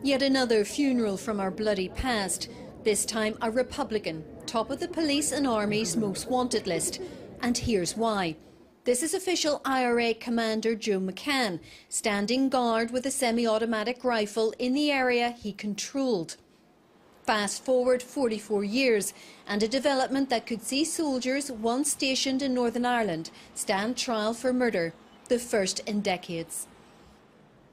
Yet another funeral from our bloody past, this time a Republican, top of the police and army's most wanted list. And here's why. This is official IRA Commander Joe McCann, standing guard with a semi-automatic rifle in the area he controlled. Fast forward 44 years, and a development that could see soldiers once stationed in Northern Ireland stand trial for murder, the first in decades.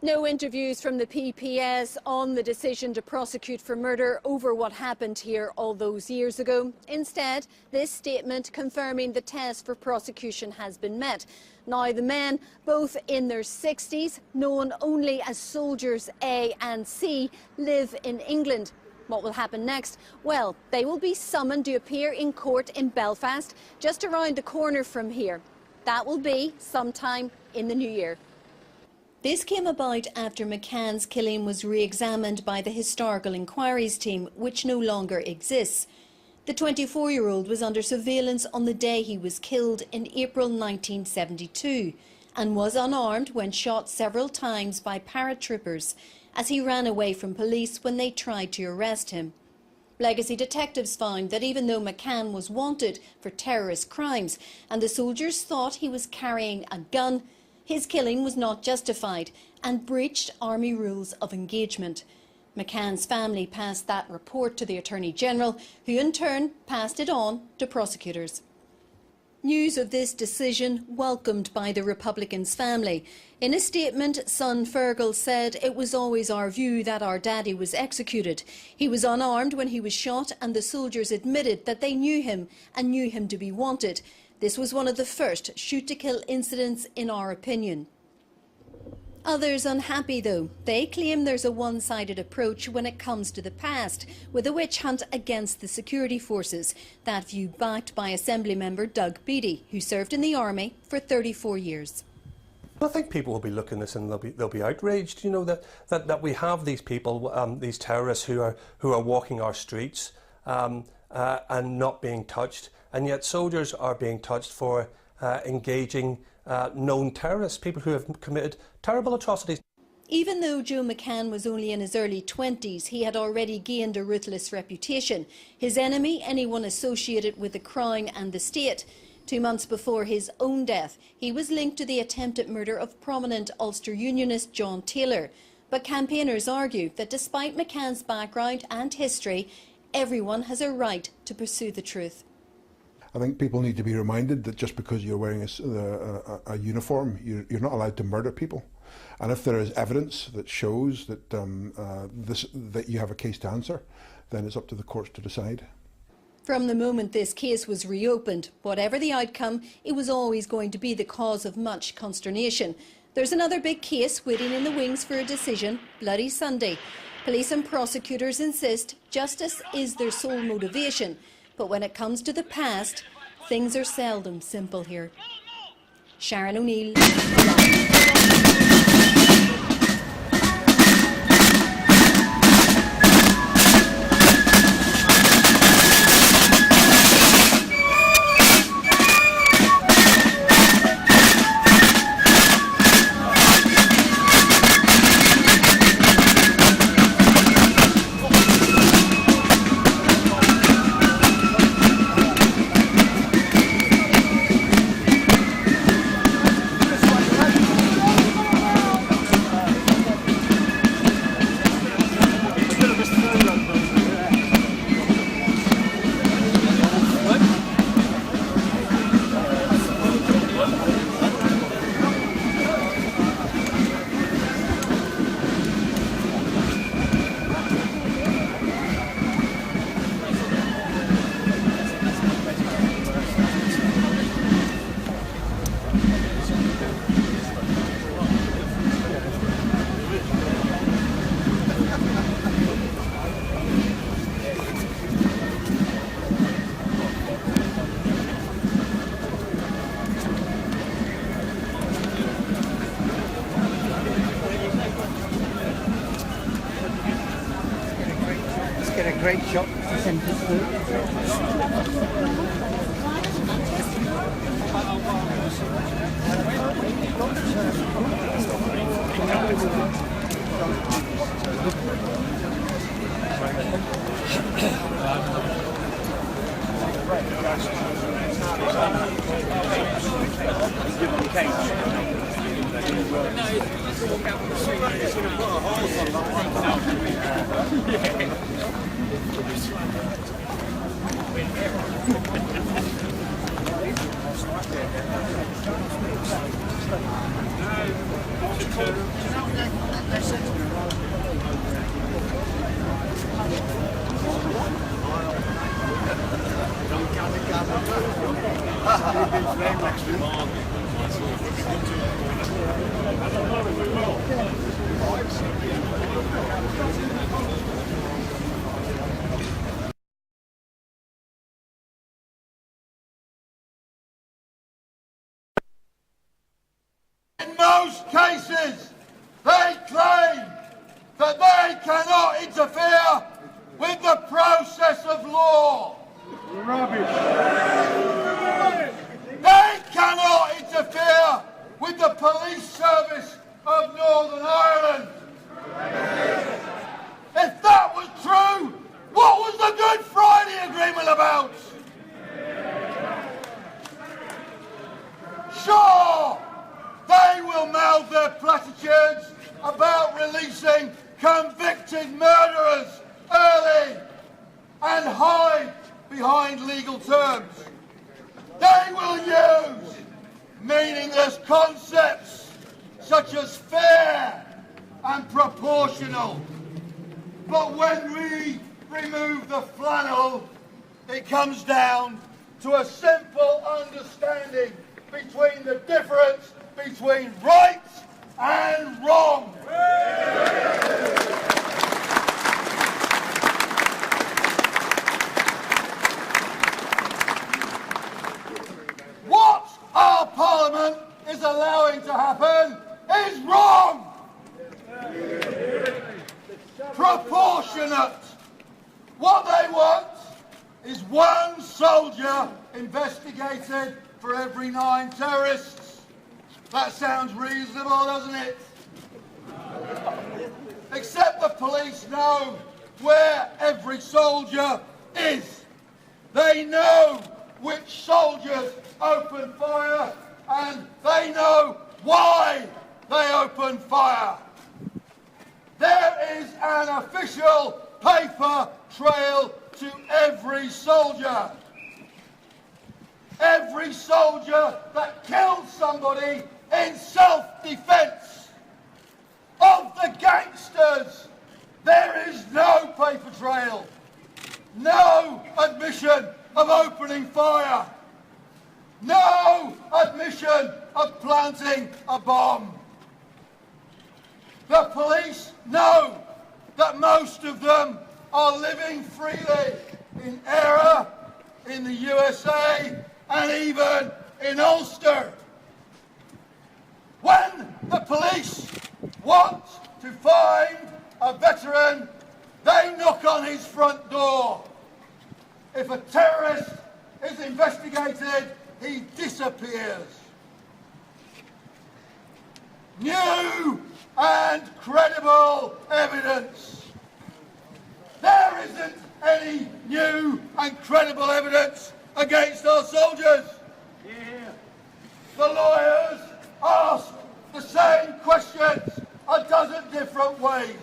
No interviews from the PPS on the decision to prosecute for murder over what happened here all those years ago. Instead, this statement confirming the test for prosecution has been met. Now the men, both in their 60s, known only as Soldiers A and C, live in England. What will happen next? Well, they will be summoned to appear in court in Belfast, just around the corner from here. That will be sometime in the new year. This came about after McCann's killing was re-examined by the Historical Inquiries team, which no longer exists. The 24-year-old was under surveillance on the day he was killed in April 1972 and was unarmed when shot several times by paratroopers as he ran away from police when they tried to arrest him. Legacy detectives found that even though McCann was wanted for terrorist crimes and the soldiers thought he was carrying a gun, his killing was not justified and breached Army rules of engagement. McCann's family passed that report to the Attorney General, who in turn passed it on to prosecutors. News of this decision welcomed by the Republicans' family. In a statement, son Fergal said, "It was always our view that our daddy was executed. He was unarmed when he was shot, and the soldiers admitted that they knew him and knew him to be wanted. This was one of the first shoot-to-kill incidents in our opinion." Others unhappy though. They claim there's a one-sided approach when it comes to the past, with a witch hunt against the security forces. That view backed by Assembly member Doug Beattie, who served in the army for 34 years. I think people will be looking at this and they'll be outraged, you know, that we have these people, these terrorists who are walking our streets and not being touched. And yet soldiers are being touched for engaging known terrorists, people who have committed terrible atrocities. Even though Joe McCann was only in his early 20s, he had already gained a ruthless reputation. His enemy, anyone associated with the Crown and the state. 2 months before his own death, he was linked to the attempted murder of prominent Ulster Unionist John Taylor. But campaigners argue that despite McCann's background and history, everyone has a right to pursue the truth. I think people need to be reminded that just because you're wearing a uniform, you're not allowed to murder people. And if there is evidence that shows that, that you have a case to answer, then it's up to the courts to decide. From the moment this case was reopened, whatever the outcome, it was always going to be the cause of much consternation. There's another big case waiting in the wings for a decision, Bloody Sunday. Police and prosecutors insist justice is their sole motivation. But when it comes to the past, things are seldom simple here. Sharon O'Neill. Get a great shot to send it through. In most cases, they claim that they cannot interfere with the process of law. Rubbish. They cannot interfere with the police service of Northern Ireland. If that was true, what was the Good Friday Agreement about? Sure, they will mouth their platitudes about releasing convicted murderers early and hide behind legal terms. They will use meaningless concepts such as fair and proportional. But when we remove the flannel, it comes down to a simple understanding between the difference between right and wrong. What our Parliament is allowing to happen is wrong. Proportionate. What they want is one soldier investigated for every 9 terrorists. That sounds reasonable, doesn't it? Except the police know where every soldier is. They know which soldiers open fire, and they know why they open fire. There is an official paper trail to every soldier. Every soldier that killed somebody in self-defense. Of the gangsters, there is no paper trail. No admission of opening fire. No admission of planting a bomb. The police know that most of them are living freely in Eire, in the USA, and even in Ulster. When the police want to find a veteran, they knock on his front door. If a terrorist is investigated, he disappears. New and credible evidence. There isn't any new and credible evidence against our soldiers. The lawyers ask the same questions a dozen different ways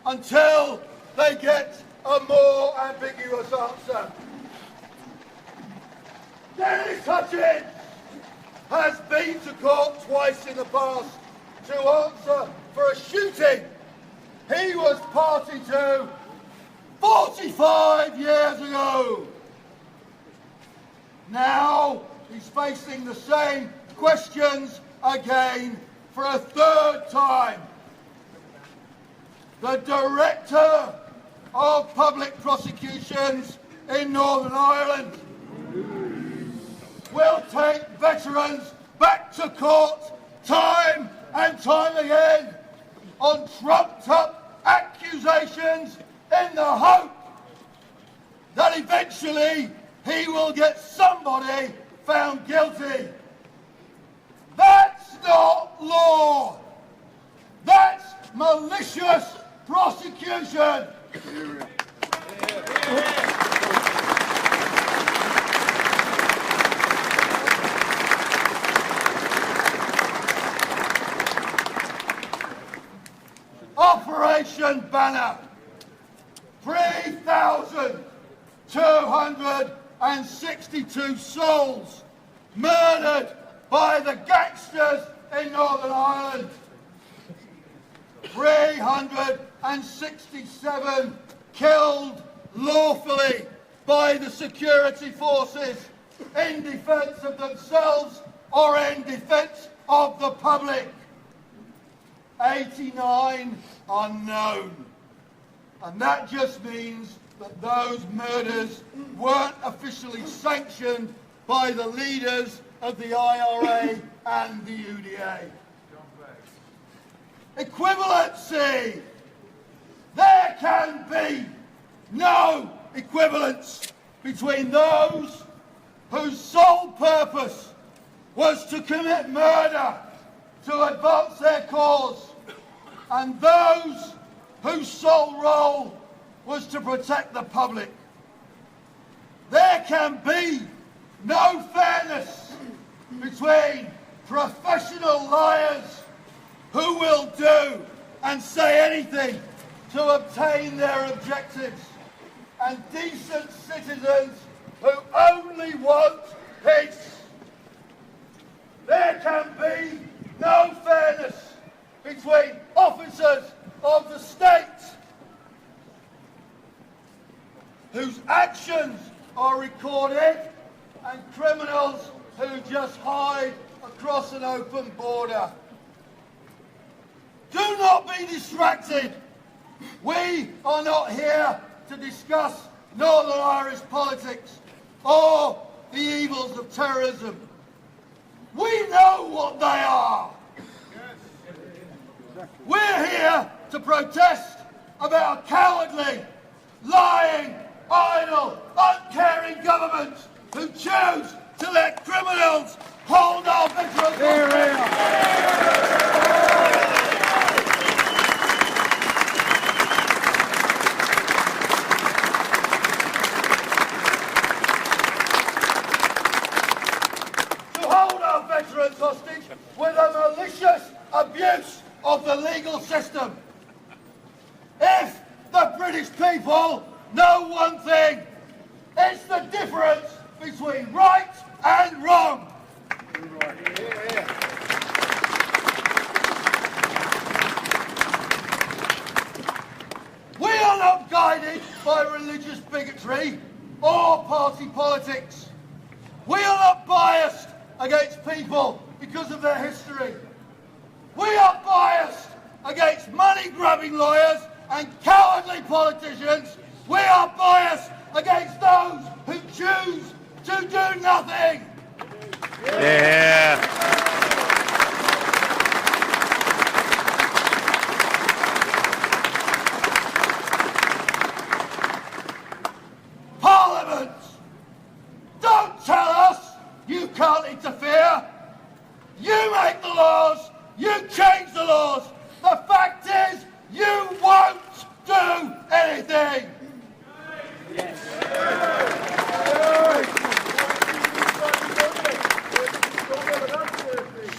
until they get a more ambiguous answer. Dennis Hutchins has been to court twice in the past to answer for a shooting he was party to 45 years ago. Now he's facing the same questions again for a third time. The Director of Public Prosecutions in Northern Ireland will take veterans back to court time and time again on trumped-up accusations in the hope that eventually he will get somebody found guilty. That's not law. That's malicious prosecution. Operation Banner. 3,262 souls murdered by the gangsters in Northern Ireland. 367 killed lawfully by the security forces in defence of themselves or in defence of the public. 89 unknown. And that just means that those murders weren't officially sanctioned by the leaders of the IRA and the UDA. Equivalency. There can be no equivalence between those whose sole purpose was to commit murder to advance their cause and those whose sole role was to protect the public. There can be no fairness between professional liars who will do and say anything to obtain their objectives and decent citizens who only want peace. There can be no fairness between officers of the state whose actions are recorded and criminals who just hide across an open border. Do not be distracted. We are not here to discuss Northern Irish politics or the evils of terrorism. We know what they are. We're here to protest about cowardly, lying, idle, uncaring governments who choose to let criminals hold our veterans. Veterans hostage with a malicious abuse of the legal system. If the British people know one thing, it's the difference between right and wrong. We are not guided by religious bigotry or party politics. We are not biased against people because of their history. We are biased against money-grabbing lawyers and cowardly politicians. We are biased against those who choose to do nothing. Yeah. Parliament, don't tell us you can't interfere. You make the laws. You change the laws. The fact is, you won't do anything.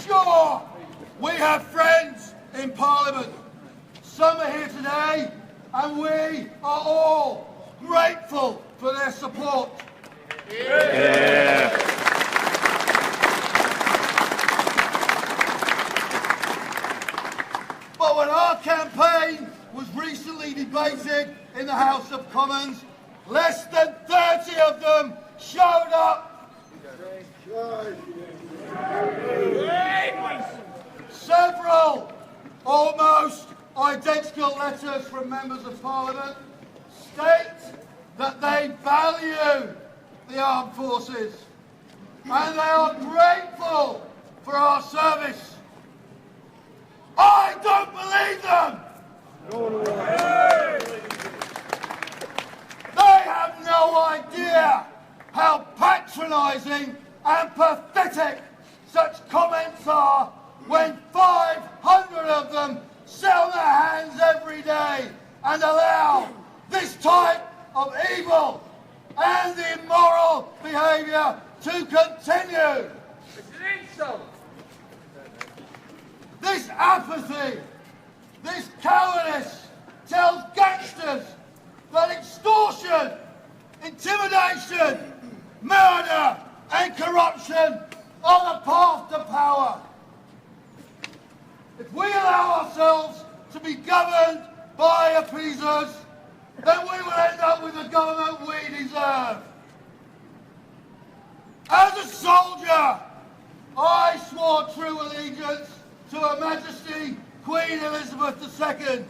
Sure, we have friends in Parliament. Some are here today, and we are all grateful for their support. Yeah. But when our campaign was recently debated in the House of Commons, less than 30 of them showed up. Several almost identical letters from members of Parliament state that they value the armed forces and they are grateful for our service. I don't believe them. They have no idea how patronising and pathetic such comments are when 500 of them sell their hands every day and allow this type of evil and immoral behaviour to continue. This apathy, This cowardice tells gangsters that extortion, intimidation, murder and corruption are the path to power. If we allow ourselves to be governed by appeasers, then we will end up with the government we deserve. As a soldier, I swore true allegiance to Her Majesty Queen Elizabeth II,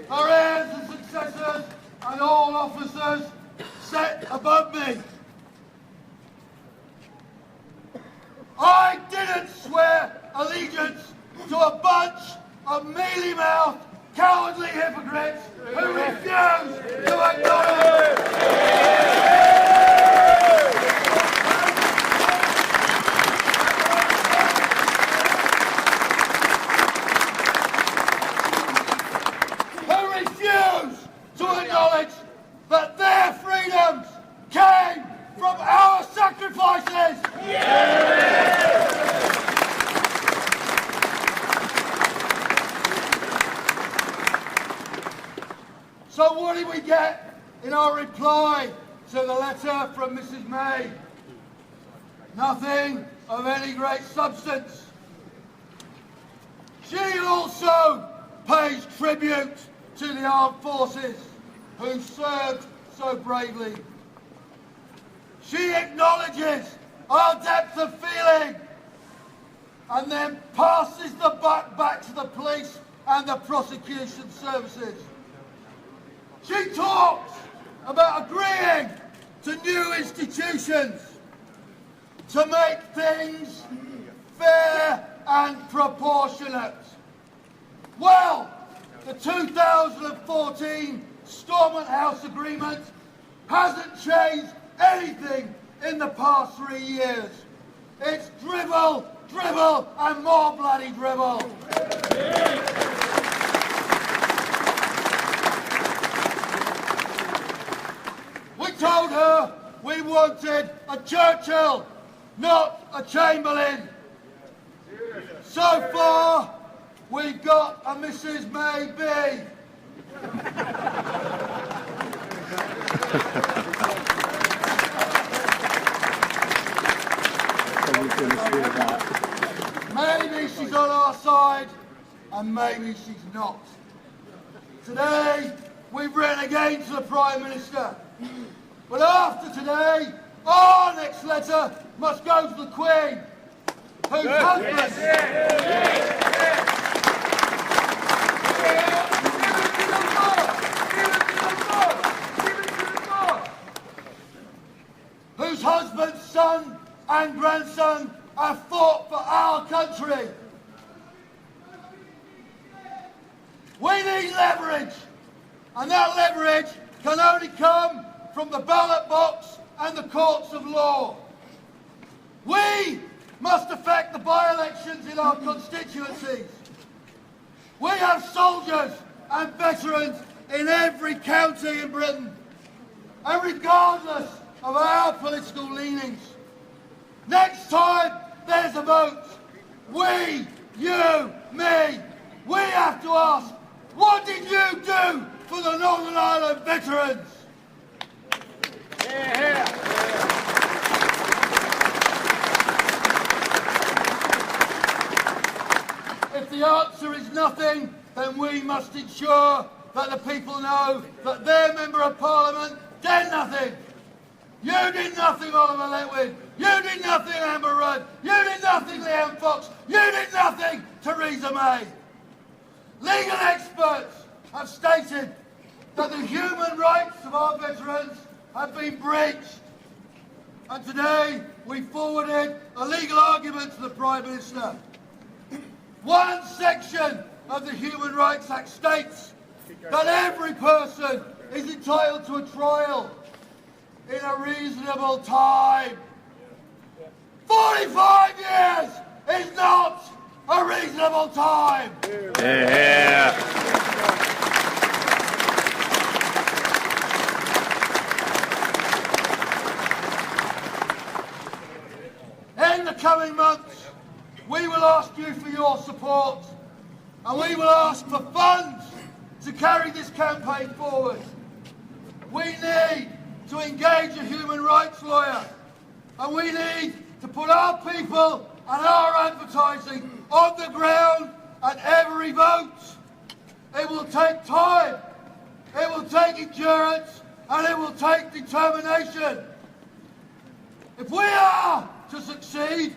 her heirs and successors, and all officers set above me. I didn't swear allegiance to a bunch of mealy-mouthed, cowardly hypocrites who refuse to acknowledge. Who refuse to acknowledge that their freedoms came from our sacrifices. So what did we get in our reply to the letter from Mrs. May? Nothing of any great substance. She also pays tribute to the armed forces who served so bravely. She acknowledges our depth of feeling and then passes the buck back to the police and the prosecution services. She talks about agreeing to new institutions to make things fair and proportionate. Well, the 2014 Stormont House Agreement hasn't changed anything in the past 3 years. It's drivel, drivel, and more bloody drivel. We told her we wanted a Churchill, not a Chamberlain. So far, we've got a Mrs. May B. Maybe she's on our side, and maybe she's not. Today, we've written again to the Prime Minister. But after today, our next letter must go to the Queen, whose husband... whose husband, son and grandson have fought for our country. We need leverage, and that leverage can only come from the ballot box and the courts of law. We must affect the by-elections in our constituencies. We have soldiers and veterans in every county in Britain, and regardless of our political leanings, next time there's a vote, we, you, me, we have to ask, what did you do for the Northern Ireland veterans? If the answer is nothing, then we must ensure that the people know that their Member of Parliament did nothing. You did nothing, Oliver Letwin. You did nothing, Amber Rudd. You did nothing, Liam Fox. You did nothing, Theresa May. Legal experts have stated that the human rights of our veterans have been breached. And today we forwarded a legal argument to the Prime Minister. One section of the Human Rights Act states that every person is entitled to a trial in a reasonable time. 45 years is not a reasonable time. In the coming months, we will ask you for your support and we will ask for funds to carry this campaign forward. We need to engage a human rights lawyer, and we need to put our people and our advertising on the ground at every vote. It will take time, it will take endurance, and it will take determination. If we are to succeed,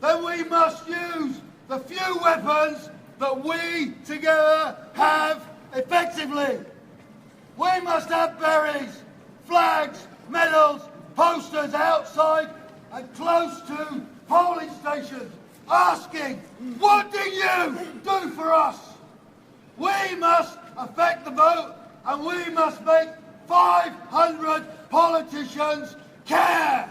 then we must use the few weapons that we together have effectively. We must have berries, flags, medals, posters outside and close to polling stations asking, what do you do for us? We must affect the vote, and we must make 500 politicians care.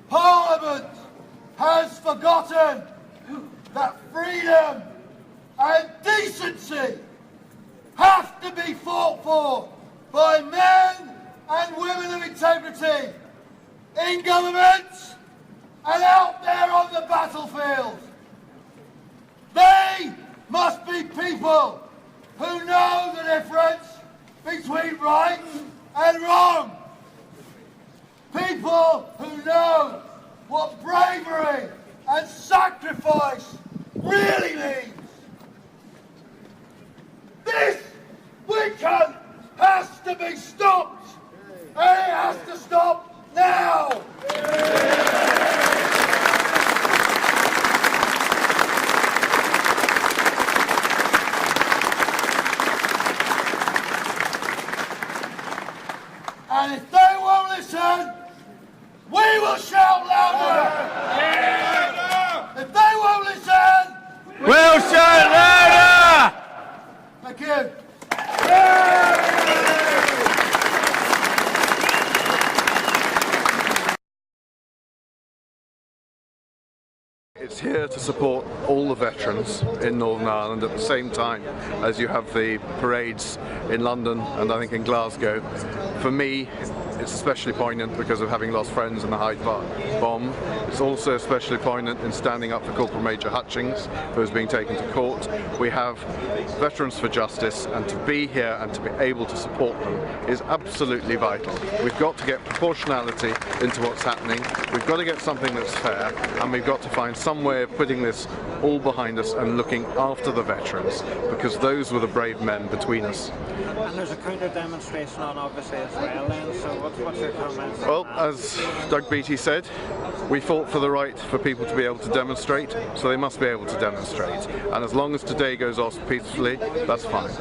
Parliament has forgotten that freedom and decency have to be fought for by men and women of integrity in government and out there on the battlefield. They must be people who know the difference between right and wrong. People who know what bravery and sacrifice really means. This weekend has to be stopped, and it has to stop now. And if they won't listen, we will shout louder. If they won't listen, We'll shout louder! thank you. It's here to support all the veterans in Northern Ireland at the same time as you have the parades in London and I think in Glasgow. For me, it's especially poignant because of having lost friends in the Hyde Park bomb. It's also especially poignant in standing up for Corporal Major Hutchings, who is being taken to court. We have Veterans for Justice, and to be here and to be able to support them is absolutely vital. We've got to get proportionality into what's happening. We've got to get something that's fair, and we've got to find some way of putting this all behind us and looking after the veterans, because those were the brave men between us. And there's a counter demonstration on obviously as well then, so what's your comments? Well, as Doug Beattie said, we fought for the right for people to be able to demonstrate, so they must be able to demonstrate. And as long as today goes off peacefully, that's fine.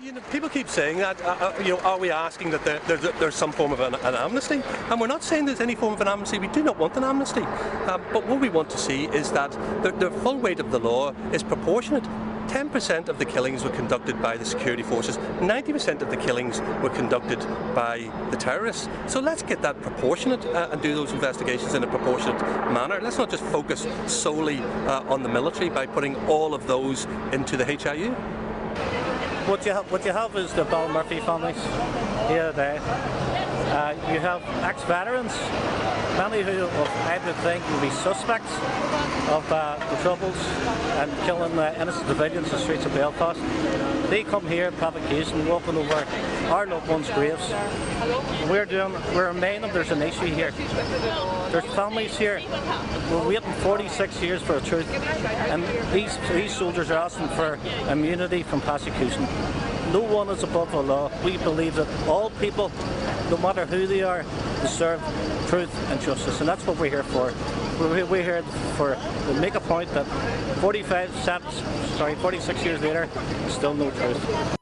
You know, people keep saying that, are we asking that there's some form of an amnesty? And we're not saying there's any form of an amnesty. We do not want an amnesty. But what we want to see is that the full weight of the law is proportionate. 10% of the killings were conducted by the security forces, 90% of the killings were conducted by the terrorists. So let's get that proportionate and do those investigations in a proportionate manner. Let's not just focus solely on the military by putting all of those into the HIU. What you have is the Bill Murphy families here today. You have ex-veterans, many who I would think will be suspects of the troubles and killing innocent civilians in the streets of Belfast. They come here in provocation, walking over our loved ones' graves. We're reminding there's an issue here. There's families here. We're waiting 46 years for the truth, and these soldiers are asking for immunity from prosecution. No one is above the law. We believe that all people, no matter who they are, deserve truth and justice, and that's what we're here for. We're here to make a point that 46 years later, still no truth.